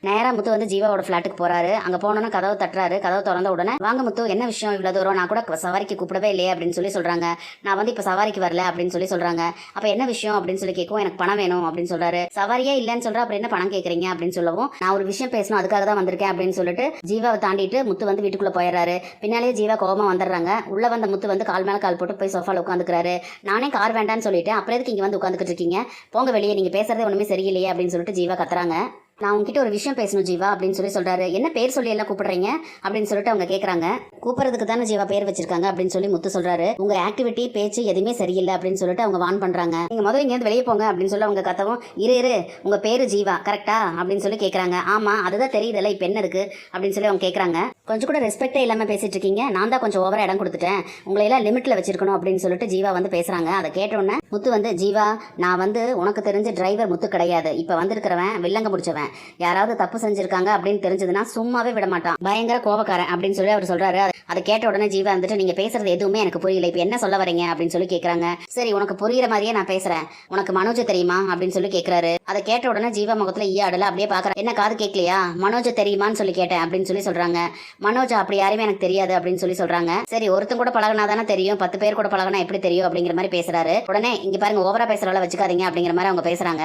நேரா முத்து வந்து ஜீவாவோட ஃபிளாட்டுக்கு போறாரு. அங்க போனோன்னு கதவு தட்டுறாரு. கதவு திறந்த உடனே, வாங்க முத்து, என்ன விஷயம் இவ்வளவு தூரம்? நான் கூட சவாரிக்கு கூப்பிடவே இல்லையே அப்படின்னு சொல்லி சொல்றாங்க. நான் வந்து இப்ப சவாரிக்கு வரல அப்படின்னு சொல்லி சொல்றாங்க. அப்ப என்ன விஷயம் அப்படின்னு சொல்லி கேட்கவும், எனக்கு பணம் வேணும் அப்படின்னு சொல்றாரு. சவாரியே இல்லைன்னு சொல்ற, அப்புறம் என்ன பணம் கேட்கறீங்க அப்படின்னு சொல்லவும், நான் ஒரு விஷயம் பேசணும், அதுக்காக தான் வந்திருக்கேன் அப்படின்னு சொல்லிட்டு ஜீவாவை தாண்டிட்டு முத்து வந்து வீட்டுக்குள்ள போயிடுறாரு. பின்னாலேயே ஜீவா கோபமா வந்துடுறாங்க. உள்ள வந்த முத்து வந்து கால் மேல கால் போட்டு போய் சோஃபால உட்காந்துக்கிறாரு. நானே கார் வேண்டான்னு சொல்லிட்டு, அப்புறம் எதுக்கு இங்க வந்து உட்காந்துக்கிட்டு இருக்கீங்க? போங்க வெளியே, நீங்க பேசுறதே ஒண்ணுமே சரியில்லையே அப்படின்னு சொல்லிட்டு ஜீவா கத்துறாங்க. நான் உங்ககிட்ட ஒரு விஷயம் பேசணும் ஜீவா அப்படின்னு சொல்லி சொல்றாரு. என்ன பேர் சொல்லி எல்லாம் கூப்பிடுறீங்க அப்படின்னு சொல்லிட்டு அவங்க கேட்கறாங்க. கூப்பிடுறதுக்கு தானே ஜீவா பேர் வச்சிருக்காங்க அப்படின்னு சொல்லி முத்து சொல்றாரு. உங்க ஆக்டிவிட்டி பேச்சு எதுவுமே சரியில்லை அப்படின்னு சொல்லிட்டு அவங்க வான் பண்றாங்க. நீங்க முதல்ல இங்க வெளியே போங்க அப்படின்னு சொல்லி அவங்க கத்தவும், இரு உங்க பேரு ஜீவா கரெக்டா அப்படின்னு சொல்லி கேட்கறாங்க. ஆமா, அதுதான் தெரியுதுல்ல, இப்ப என்ன இருக்கு அப்படின்னு சொல்லி அவங்க கேட்கறாங்க. கொஞ்சம் கூட ரெஸ்பெக்டே இல்லாம பேசிட்டு இருக்கீங்க. நான் தான் கொஞ்சம் ஓவரா இடம் கொடுத்துட்டேன், உங்களை எல்லாம் லிமிட்ல வச்சிருக்கணும் அப்படின்னு சொல்லிட்டு ஜீவா வந்து பேசுறாங்க. அதை கேட்டோன்னே முத்து வந்து, ஜீவா, நான் வந்து உனக்கு தெரிஞ்ச டிரைவர் முத்து கிடையாது. இப்ப வந்திருக்கிறவன் வில்லங்க முடிச்சவன். யாராவது தப்பு செஞ்சிருக்காங்க அப்படின்னு தெரிஞ்சதுன்னா சும்மாவே விட மாட்டான், பயங்கர கோபக்காரன் அப்படின்னு சொல்லி அவர் சொல்றாரு. அதை கேட்ட உடனே ஜீவா வந்துட்டு, நீங்க பேசுறது எதுவுமே எனக்கு புரியல, இப்ப என்ன சொல்ல வரீங்க அப்படின்னு சொல்லி கேட்கறாங்க. சரி, உனக்கு புரியுற மாதிரியே நான் பேசுறேன். உனக்கு மனோஜ் தெரியுமா அப்படின்னு சொல்லி கேட்கறாரு. அதை கேட்ட உடனே ஜீவா முகத்துல ஈயாடல அப்படியே பாக்குறேன். என்ன காது கேட்கலையா? மனோஜ் தெரியுமான்னு சொல்லி கேட்டேன் அப்படின்னு சொல்லி சொல்றாங்க. மனோஜ் அப்படி யாருமே எனக்கு தெரியாது அப்படின்னு சொல்லி சொல்றாங்க. சரி, ஒருத்தன் கூட பழகினா தானே தெரியும், 10 பேர் கூட பழகினா எப்படி தெரியும் அப்படிங்கிற மாதிரி பேசுறாரு. உடனே, இங்க பாருங்க, ஓவரா பேசுறவள வச்சுக்காதீங்க அப்படிங்கிற மாதிரி அவங்க பேசுறாங்க.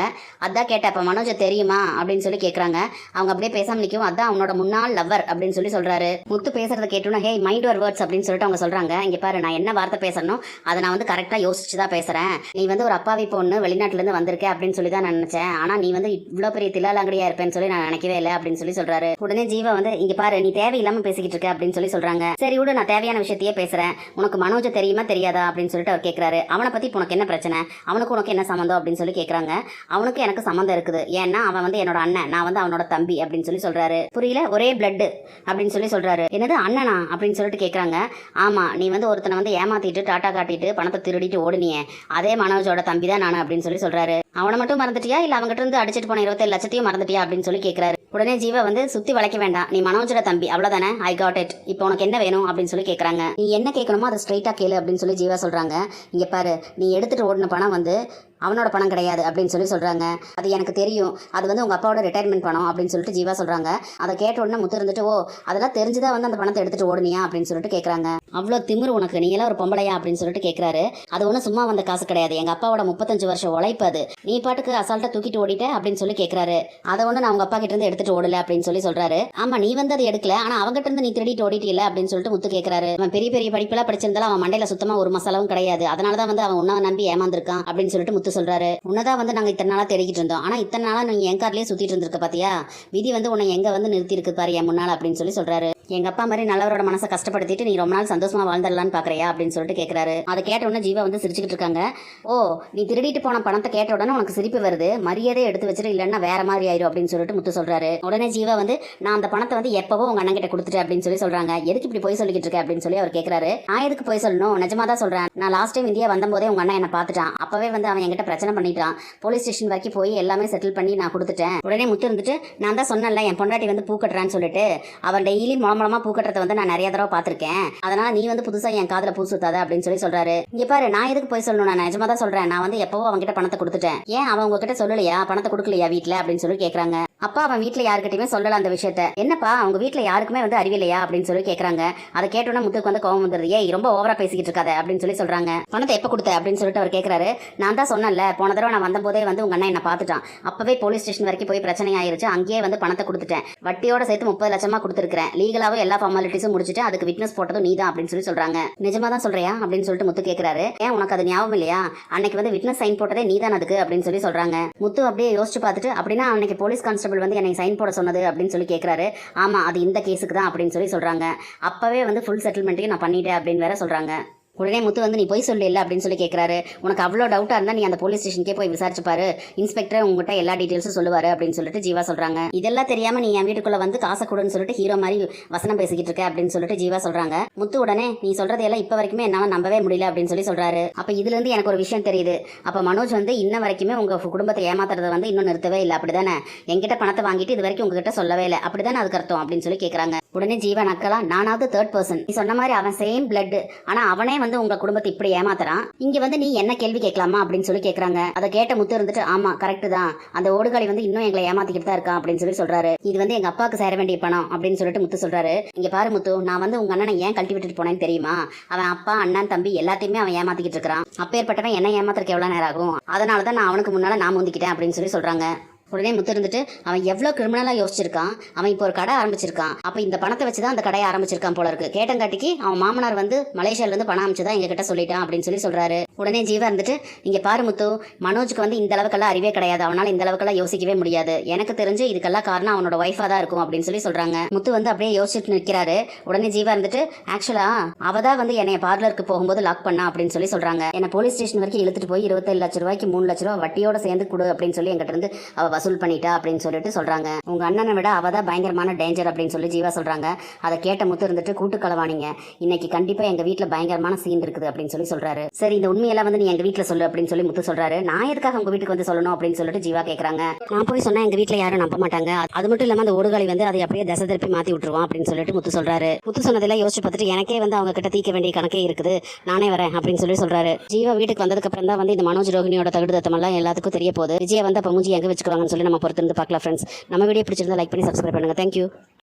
அதான் கேட்டேன், அப்ப மனோஜ் தெரியுமா அப்படின்னு சொல்லி கேட்கறாங்க. அவங்க அப்படியே பேசாம நிற்கும். அதான் அவனோட முன்னாள் லவ்வர் அப்படின்னு சொல்லி சொல்றாரு. முத்து பேசுறத கேட்டோன்னா, ஹே மைண்ட் யுவர் வேர்ட்ஸ் அப்படின்னு சொல்லிட்டு அவங்க சொல்றாங்க. இங்க பாரு, நான் என்ன வார்த்தை பேசணும் அதை நான் வந்து கரெக்டா யோசிச்சு தான் பேசுறேன். நீ வந்து ஒரு அப்பாவி பொண்ணு வெளிநாட்டுல இருந்து வந்திருக்க அப்படின்னு சொல்லி தான் நான் நினைச்சேன். ஆனா நீ வந்து இவ்வளவு பெரிய தில்லாலங்கடியா இருப்பேன்னு சொல்லி நான் நினைக்கவே இல்லை அப்படின்னு சொல்லி சொல்றாரு. உடனே ஜீவா வந்து, இங்க பாரு, நீ தேவையில்லாம பேசிக்கிட்டு இருக்க அப்படின்னு சொல்லி சொல்றாங்க. சரி விடு, நான் தேவையான விஷயத்தையே பேசுறேன். உனக்கு மனோஜ் தெரியுமா தெரியாதா அப்படின்னு சொல்லிட்டு அவர் கேட்கறாரு. அவனை பத்தி உனக்கு என்ன பிரச்சனை? அவனுக்கு உனக்கு என்ன சம்மந்தம் அப்படின்னு சொல்லி கேட்கறாங்க. அவனுக்கு எனக்கு சம்மந்தம் இருக்குது. ஏன்னா அவன் வந்து என்னோட அண்ணன், நான் வந்து அவனோட தம்பி அப்படின்னு சொல்லி சொல்றாரு. புரியல, ஒரே பிளட் அப்படின்னு சொல்லி சொல்றாரு. என்னது அண்ணனா அப்படின்னு சொல்லிட்டு கேட்கறாங்க. ஆமா, நீ வந்து ஒருத்தனை வந்து ஏமாத்திட்டு டாட்டா காட்டிட்டு பணத்தை திருடிட்டு ஓடுனியே, அதே மனோஜோட தம்பி தான் நானு அப்படின்னு சொல்லி சொல்றாரு. அவனை மட்டும் மறந்துட்டியா, இல்ல அவங்ககிட்ட இருந்து அடிச்சிட்டு போன 27 லட்சத்தையும் மறந்துட்டியா அப்படின்னு சொல்லி கேட்கறாரு. உடனே ஜீவா வந்து, சுத்தி வளைக்க வேண்டாம், நீ மனோஜோட தம்பி அவ்வளவுதானே, ஐ காட் இட், இப்போ உனக்கு என்ன வேணும் அப்படின்னு சொல்லி கேட்கறாங்க. நீ என்ன கேட்கணுமோ அதை ஸ்ட்ரைட்டா கேளு அப்படின்னு சொல்லி ஜீவா சொல்றாங்க. இங்க பாரு, நீ எடுத்துட்டு ஓடின பணம் வந்து அவனோட பணம் கிடையாது அப்படின்னு சொல்லி சொல்றாங்க. அது எனக்கு தெரியும், அது வந்து உங்க அப்பாவோட ரிட்டையர்மெண்ட் பணம் அப்படின்னு சொல்லிட்டு ஜீவா சொல்றாங்க. அதை கேட்ட உடனே முத்து இருந்துட்டு, ஓ, அதெல்லாம் தெரிஞ்சுதான் வந்து அந்த பணத்தை எடுத்துட்டு ஓடுனியா அப்படின்னு சொல்லிட்டு கேட்கறாங்க. அவ்வளோ திமிரு உனக்கு, நீ எல்லாம் ஒரு பொம்பளையா அப்படின்னு சொல்லிட்டு கேட்கறாரு. அது ஒன்றும் சும்மா வந்த காசு கிடையாது, எங்க அப்பாவோட 35 வருஷம் உழைப்பு, அது நீ பாட்டுக்கு அசால்ட்டா தூக்கிட்டு ஓடிட்ட அப்படின்னு சொல்லி கேட்கறாரு. அதை ஒன்று நான் உங்க அப்பா கிட்ட இருந்து எடுத்துட்டு ஓடல அப்படின்னு சொல்லி சொல்றாரு. ஆமா, நீ வந்து அதை எடுக்கல, ஆனா அவங்ககிட்ட இருந்து நீ திருடிட்டு ஓடிட்டில அப்படின்னு சொல்லிட்டு முத்து கேட்கறாரு. அவன் பெரிய பெரிய படிப்பெல்லாம் படிச்சிருந்தாலும் அவன் மண்டையில சுத்தமா ஒரு மசாலாவும் கிடையாது, அதனாலதான் வந்து அவன் உன்ன நம்பி ஏமாந்துருக்கான் அப்படின்னு சொல்லிட்டு முத்து சொல்றாரு. உன்னதான் வந்து நாங்க இத்தனை நாளா தேடிக்கிட்டு இருந்தோம், ஆனா இத்தனை நாளா நீங்க என் கார்லயே சுத்திட்டு இருந்திருக்க பாத்தியா, விதி வந்து உன்னை எங்க வந்து நிறுத்தி இருக்கு பாரு என் முன்னாள் அப்படின்னு சொல்லி சொல்றாரு. எங்க அப்பா மாதிரி நல்லவரோட மனசை கஷ்டப்படுத்திட்டு நீ ரொம்ப நாள் சந்தோஷமா வாழ்ந்துடலான்னு பாக்குறியா அப்படின்னு சொல்லிட்டு கேட்கறாரு. அதை கேட்ட உடனே ஜீவா வந்து சிரிச்சுக்கிட்டு இருக்காங்க. ஓ, நீ திருடிட்டு போன பணத்தை கேட்ட உடனே உனக்கு சிரிப்பு வருது, மரியாதையை எடுத்து வச்சிரு, இல்லைன்னா வேற மாதிரி ஆயிரும் அப்படின்னு சொல்லிட்டு முத்து சொல்றாரு. உடனே ஜீவா வந்து, நான் அந்த பணத்தை வந்து எப்பவோ உங்க அண்ணன் கிட்ட கொடுத்துட்டேன் அப்படின்னு சொல்லி சொல்றாங்க. எதுக்கு இப்படி போய் சொல்லிக்கிட்டு இருக்க அப்படின்னு சொல்லி அவர் கேட்கறாரு. நான் எதுக்கு போய் சொல்லணும், நிஜமா தான் சொல்றேன். நான் லாஸ்ட் டைம் இந்தியா வந்தபோதே உங்க அண்ணன் என்ன பார்த்துட்டான், அப்பவே வந்து அவன் என்கிட்ட பிரச்சனை பண்ணிட்டான், போலீஸ் ஸ்டேஷன் வரைக்கும் போய் எல்லாமே செட்டில் பண்ணி நான் கொடுத்துட்டேன். உடனே முத்து இருந்துட்டு, நான் தான் சொன்னேன்ல என் பொண்டாட்டி வந்து பூ கட்டுறான்னு சொல்லிட்டு, அவன் டெய்லி மூலமா பூ கட்டுறத வந்து நான் நிறைய தடவை பார்த்திருக்கேன், அதனால நீ வந்து புதுசா என் காதுல பூ சுத்தாத அப்படின்னு சொல்லி சொல்றாரு. இங்க பாரு, நான் எதுக்கு போய் சொல்லணும், நான் நிஜமா தான் சொல்றேன். நான் வந்து எப்பவோ அவன்கிட்ட பணத்தை கொடுத்துட்டேன். ஏன் அவன் உங்ககிட்ட சொல்லலையா, பணத்தை கொடுக்கலையா வீட்டுல அப்படின்னு சொல்லி கேட்கறாங்க. அப்பா அவன் வீட்டுல யாருக்கிட்டையுமே சொல்லல அந்த விஷயத்த. என்னப்பா அவங்க வீட்டுல யாருக்குமே வந்து அறிவில்லையா அப்படின்னு சொல்லி கேட்கறாங்க. அதை கேட்டோன்னா முத்துக்கு வந்து கோவம் வந்துருது. ஏய், ரொம்ப ஓவரா பேசிக்கிட்டு இருக்காத அப்படின்னு சொல்லி சொல்றாங்க. பணத்தை எப்ப கொடுத்த அப்படின்னு சொல்லிட்டு அவர் கேட்கறாரு. நான் தான் சொன்னேன்ல, போன தடவை நான் வந்த போதே வந்து உங்க அண்ணன் என்ன பார்த்துட்டான், அப்பவே போலீஸ் ஸ்டேஷன் வரைக்கும் போய் பிரச்சனை ஆயிருச்சு, அங்கேயே வந்து பணத்தை கொடுத்துட்டேன், வட்டியோட சேர்த்து 30 லட்சமா கொடுத்துருக்கேன், லீகலாவும் எல்லா ஃபார்மாலிட்டிஸும் முடிச்சுட்டு அதுக்கு விட்னஸ் போட்டதும் நீ தான் அப்படின்னு சொல்லி சொல்றாங்க. நிஜமா தான் சொல்றியா அப்படின்னு சொல்லிட்டு முத்து கேட்கறாரு. ஏன் உனக்கு அது ஞாபகம் இல்லையா, அன்னைக்கு வந்து விட்னஸ் சைன் போட்டதே நீ தான் அதுக்கு அப்படின்னு சொல்லி சொல்றாங்க. முத்து அப்படியே யோசிச்சு பார்த்துட்டு, அப்படின்னா அன்னைக்கு போலீஸ் கான்ஸ்டபிள் வந்து என்னை சைன் போட சொன்னது அப்படின்னு சொல்லி கேட்கறாரு. ஆமா, அது இந்த கேஸுக்கு தான் அப்படின்னு சொல்லி சொல்றாங்க. அப்பவே வந்து ஃபுல் செட்டில்மெண்ட்டையும் நான் பண்ணிட்டேன் அப்படின்னு வேற சொல்றாங்க. உடனே முத்து வந்து, நீ போய் சொல்லு இல்லை அப்படின்னு சொல்லி கேட்கறாரு. உனக்கு அவ்வளோ டவுட்டாக இருந்தால் நீ அந்த போலீஸ் ஸ்டேஷனுக்கே போய் விசாரிச்சு பாரு, இன்ஸ்பெக்டர் உங்ககிட்ட எல்லா டீட்டெயில்ஸும் சொல்லுவாரு அப்படின்னு சொல்லிட்டு ஜீவா சொல்றாங்க. இதெல்லாம் தெரியாம நீ என் வீட்டுக்குள்ள வந்து காசை கொடுன்னு சொல்லிட்டு ஹீரோ மாதிரி வசனம் பேசிக்கிட்டு இருக்க அப்படின்னு சொல்லிட்டு ஜீவா சொல்றாங்க. முத்து உடனே, நீ சொல்றதெல்லாம் இப்ப வரைக்குமே என்னால நம்பவே முடியல அப்படின்னு சொல்லி சொல்றாரு. அப்ப இதுல இருந்து எனக்கு ஒரு விஷயம் தெரியுது, அப்ப மனோஜ் வந்து இன்ன வரைக்குமே உங்க குடும்பத்தை ஏமாத்துறத வந்து இன்னும் நிறுத்தவே இல்லை அப்படிதானே, என்கிட்ட பணத்தை வாங்கிட்டு இது வரைக்கும் உங்ககிட்ட சொல்லவே இல்லை அப்படிதானே அதுக்கு அர்த்தம் அப்படின்னு சொல்லி கேட்கறாங்க. உடனே ஜீவா நக்கலா, நானாவது தேர்ட் பர்சன், நீ சொன்ன மாதிரி அவன் சேம் பிளட், ஆனா அவனே வந்து உங்க குடும்பத்தை இப்படி ஏமாத்துறான், இங்க வந்து நீ என்ன கேள்வி கேட்கலாமா அப்படின்னு சொல்லி கேக்குறாங்க. அதை கேட்ட முத்து இருந்துட்டு ஆமா கரெக்ட் தான், அந்த ஓடுகாலி வந்து இன்னும் எங்களை ஏமாத்திக்கிட்டு தான் இருக்கான் அப்படின்னு சொல்லி சொல்றாரு. இது வந்து எங்க அப்பாவுக்கு சேர வேண்டிய பணம் அப்படின்னு சொல்லிட்டு முத்து சொல்றாரு. இங்க பாரு முத்து, நான் வந்து உங்க அண்ணனை ஏன் கழட்டி விட்டுட்டு போனேன்னு தெரியுமா? அவன் அப்பா அண்ணன் தம்பி எல்லாத்தையுமே அவன் ஏமாத்திக்கிட்டு இருக்கான். அப்பேற்பட்டவன் என்ன ஏமாத்துறதுக்கு எவ்வளவு நேரம் ஆகும், அதனாலதான் நான் அவனுக்கு முன்னால நான் முந்திக்கிட்டேன் அப்படின்னு சொல்லி சொல்றாங்க. உடனே முத்து இருந்துட்டு அவன் எவ்வளோ கிரிமினலாக யோசிச்சிருக்கான், அவன் இப்போ ஒரு கடை ஆரம்பிச்சிருக்கான், அப்போ இந்த பணத்தை வச்சு தான் அந்த கடையை ஆரம்பிச்சிருக்கான் போல இருக்கு. கேட்டங்காட்டிக்கு அவன் மாமனார் வந்து மலேசியாவிலேருந்து பணம் அமைச்சுதான் எங்க கிட்ட சொல்லிட்டான் அப்படின்னு சொல்லி சொல்றாரு. உடனே ஜீவா இருந்துட்டு இங்க பாரு முத்து, மனோஜுக்கு வந்து இந்த அளவுக்கெல்லாம் அறிவே கிடையாது, அவனால் இந்த அளவுக்கெல்லாம் யோசிக்கவே முடியாது, எனக்கு தெரிஞ்சு இதுக்கெல்லாம் காரணம் அவனோட ஒய்ஃபா தான் இருக்கும் அப்படின்னு சொல்லி சொல்றாங்க. முத்து வந்து அப்படியே யோசிச்சுட்டு நிற்கிறாரு. உடனே ஜீவா இருந்துட்டு ஆக்சுவலா அவதான் வந்து என்னைய பார்லருக்கு போகும்போது லாக் பண்ணா அப்படின்னு சொல்லி சொல்றாங்க. என்ன போலீஸ் ஸ்டேஷன் வரைக்கும் இழுத்துட்டு போய் 27 லட்ச ரூபாய்க்கு 3 லட்ச ரூபாய் வட்டியோட சேர்ந்து கொடு அப்படின்னு சொல்லி எங்கிட்ட இருந்து அவ வசூல் பண்ணிட்டா அப்படின்னு சொல்லிட்டு சொல்றாங்க. உங்க அண்ணனை விட அவதான் பயங்கரமான டேஞ்சர் அப்படின்னு சொல்லி ஜீவா சொல்றாங்க. அதை கேட்ட முத்து இருந்துட்டு கூட்டு களவாணிங்க, இன்னைக்கு கண்டிப்பா எங்க வீட்டுல பயங்கரமான சீன் இருக்குது அப்படின்னு சொல்லி சொல்றாரு. சரி இந்த உண்மையெல்லாம் வந்து நீ எங்க வீட்டுல சொல்லு அப்படின்னு சொல்லி முத்து சொல்றாரு. நான் எதுக்காக உங்க வீட்டுக்கு வந்து சொல்லணும் அப்படின்னு சொல்லிட்டு ஜீவா கேக்குறாங்க. நான் போய் சொன்னா எங்க வீட்டுல யாரும் நம்ப மாட்டாங்க, அது மட்டும் இல்லாம அந்த ஓடுகாலி வந்து அதை அப்படியே தசை திருப்பி மாத்தி விட்டுருவான் அப்படின்னு சொல்லிட்டு முத்து சொல்றாரு. முத்து சொன்னதெல்லாம் யோசிச்சு பார்த்துட்டு எனக்கே வந்து அவங்க கிட்ட தீர்க்க வேண்டிய கணக்கே இருக்குது, நானே வரேன் அப்படின்னு சொல்லி சொல்றாரு. ஜீவா வீட்டுக்கு வந்ததுக்கு அப்புறம் தான் வந்து இந்த மனோஜ் ரோஹிணியோட தகுடு தத்தம் எல்லாம் எல்லாத்துக்கும் தெரிய போகுது. விஜயா வந்து அப்ப மூஞ்சி எங்க வச்சுக்குவாங்கன்னு சொல்லி நம்ம பொறுத்திருந்து பார்க்கலாம் ஃப்ரெண்ட்ஸ். நம்ம வீடியோ பிடிச்சிருந்தா லைக் பண்ணி சப்ஸ்கிரைப் பண்ணுங்க. தேங்க்யூ.